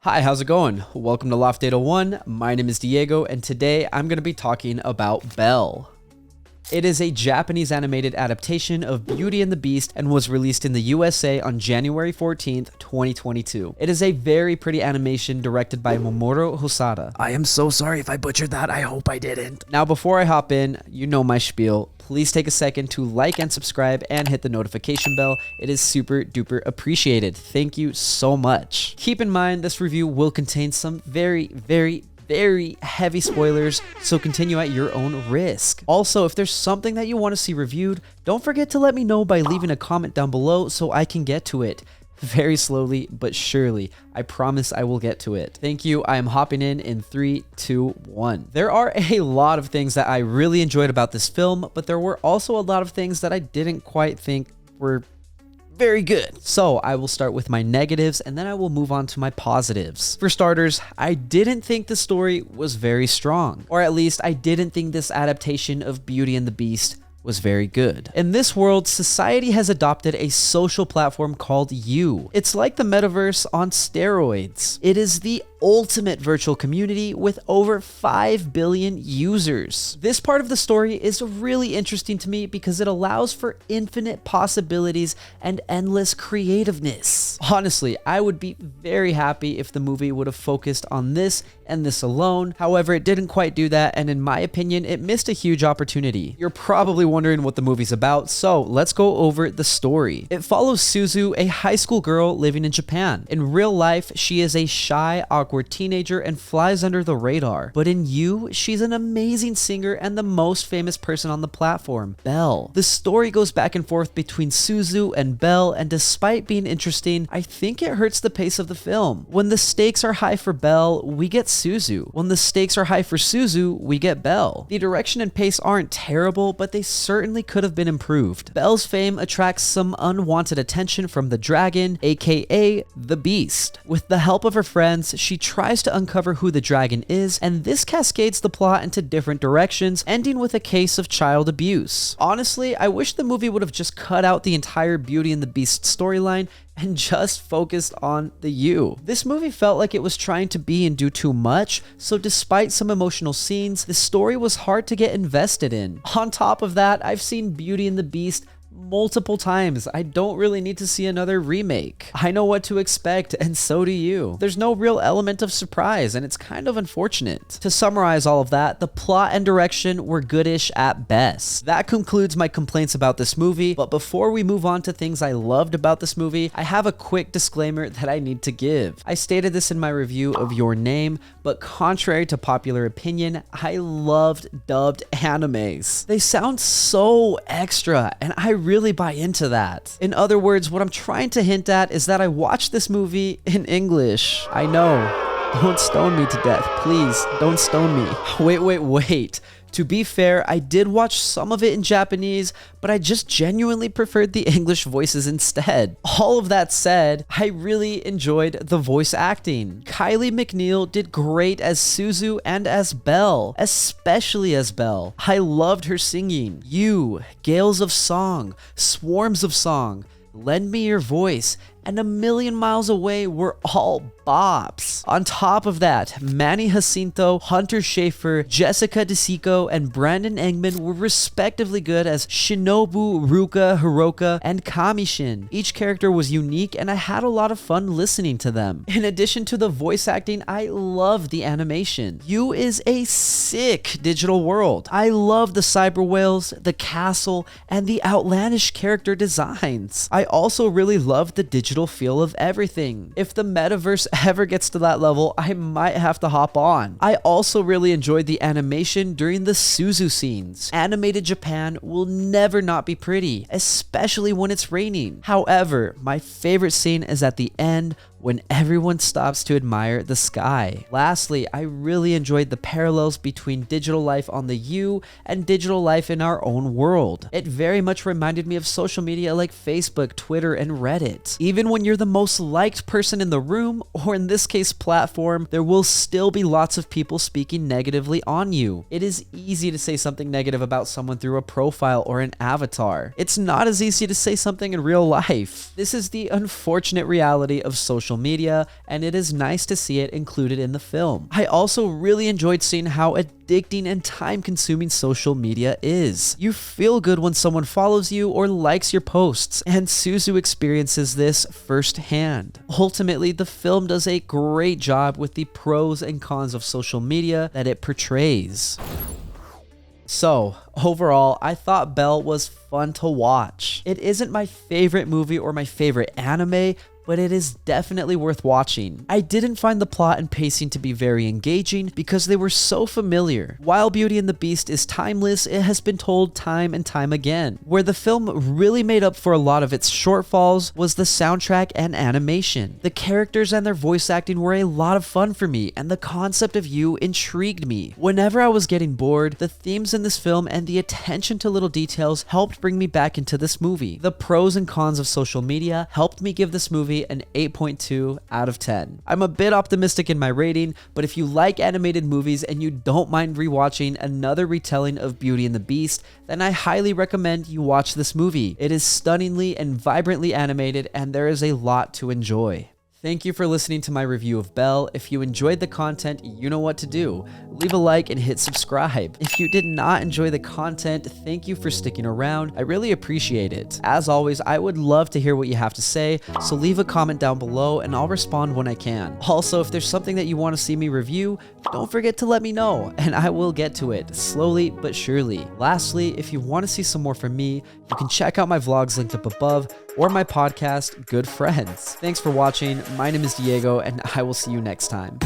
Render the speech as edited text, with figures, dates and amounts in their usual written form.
Hi, how's it going? Welcome to Loft 801. My name is Diego, and today I'm going to be talking about Belle. It is a Japanese animated adaptation of Beauty and the Beast and was released in the USA on January 14th, 2022. It is a very pretty animation directed by Mamoru Hosoda. I am so sorry if I butchered that. I hope I didn't. Now, before I hop in, you know my spiel. Please take a second to like and subscribe and hit the notification bell. It is super duper appreciated. Thank you so much. Keep in mind, this review will contain some very heavy spoilers, so continue at your own risk. Also, if there's something that you want to see reviewed, don't forget to let me know by leaving a comment down below so I can get to it. Very slowly, but surely. I promise I will get to it. Thank you. I am hopping in 3, 2, 1. There are a lot of things that I really enjoyed about this film, but there were also a lot of things that I didn't quite think were very good. So I will start with my negatives and then I will move on to my positives. For starters, I didn't think the story was very strong, or at least I didn't think this adaptation of Beauty and the Beast was very good. In this world, society has adopted a social platform called You. It's like the metaverse on steroids. It is the ultimate virtual community with over 5 billion users. This part of the story is really interesting to me because it allows for infinite possibilities and endless creativeness. Honestly, I would be very happy if the movie would have focused on this and this alone. However, it didn't quite do that, and in my opinion, it missed a huge opportunity. You're probably wondering what the movie's about, so let's go over the story. It follows Suzu, a high school girl living in Japan. In real life, she is a shy, awkward teenager and flies under the radar. But in You, she's an amazing singer and the most famous person on the platform, Belle. The story goes back and forth between Suzu and Belle, and despite being interesting, I think it hurts the pace of the film. When the stakes are high for Belle, we get Suzu. When the stakes are high for Suzu, we get Belle. The direction and pace aren't terrible, but they certainly could have been improved. Belle's fame attracts some unwanted attention from the dragon, aka the Beast. With the help of her friends, she tries to uncover who the dragon is, and this cascades the plot into different directions, ending with a case of child abuse. Honestly, I wish the movie would have just cut out the entire Beauty and the Beast storyline and just focused on the You. This movie felt like it was trying to be and do too much, so despite some emotional scenes, the story was hard to get invested in. On top of that, I've seen Beauty and the Beast multiple times. I don't really need to see another remake. I know what to expect, and so do you. There's no real element of surprise, and it's kind of unfortunate. To summarize all of that, the plot and direction were goodish at best. That concludes my complaints about this movie, but before we move on to things I loved about this movie, I have a quick disclaimer that I need to give. I stated this in my review of Your Name, but contrary to popular opinion, I loved dubbed animes. They sound so extra, and I really buy into that. In other words, what I'm trying to hint at is that I watched this movie in English. I know. Don't stone me to death. Please, don't stone me. Wait. To be fair, I did watch some of it in Japanese, but I just genuinely preferred the English voices instead. All of that said, I really enjoyed the voice acting. Kylie McNeil did great as Suzu and as Belle, especially as Belle. I loved her singing. You, Gales of Song, Swarms of Song, Lend Me Your Voice, and A Million Miles Away were all bops. On top of that, Manny Jacinto, Hunter Schafer, Jessica DeSico, and Brandon Engman were respectively good as Shinobu, Ruka, Hiroka, and Kamishin. Each character was unique, and I had a lot of fun listening to them. In addition to the voice acting, I love the animation. You is a sick digital world. I love the cyber whales, the castle, and the outlandish character designs. I also really love the digital feel of everything. If the metaverse ever gets to that level, I might have to hop on. I also really enjoyed the animation during the Suzu scenes. Animated Japan will never not be pretty, especially when it's raining. However, my favorite scene is at the end when everyone stops to admire the sky. Lastly, I really enjoyed the parallels between digital life on the You and digital life in our own world. It very much reminded me of social media like Facebook, Twitter, and Reddit. Even when you're the most liked person in the room, or in this case platform, there will still be lots of people speaking negatively on you. It is easy to say something negative about someone through a profile or an avatar. It's not as easy to say something in real life. This is the unfortunate reality of social social media, and it is nice to see it included in the film. I also really enjoyed seeing how addicting and time-consuming social media is. You feel good when someone follows you or likes your posts, and Suzu experiences this firsthand. Ultimately, the film does a great job with the pros and cons of social media that it portrays. So, overall, I thought Belle was fun to watch. It isn't my favorite movie or my favorite anime, but it is definitely worth watching. I didn't find the plot and pacing to be very engaging because they were so familiar. While Beauty and the Beast is timeless, it has been told time and time again. Where the film really made up for a lot of its shortfalls was the soundtrack and animation. The characters and their voice acting were a lot of fun for me, and the concept of you intrigued me. Whenever I was getting bored, the themes in this film and the attention to little details helped bring me back into this movie. The pros and cons of social media helped me give this movie an 8.2 out of 10. I'm a bit optimistic in my rating, but if you like animated movies and you don't mind rewatching another retelling of Beauty and the Beast, then I highly recommend you watch this movie. It is stunningly and vibrantly animated, and there is a lot to enjoy. Thank you for listening to my review of Belle. If you enjoyed the content, you know what to do. Leave a like and hit subscribe. If you did not enjoy the content, thank you for sticking around. I really appreciate it. As always, I would love to hear what you have to say, so leave a comment down below and I'll respond when I can. Also, if there's something that you want to see me review, don't forget to let me know, and I will get to it, slowly but surely. Lastly, if you want to see some more from me, you can check out my vlogs linked up above, or my podcast, Good Friends. Thanks for watching. My name is Diego, and I will see you next time.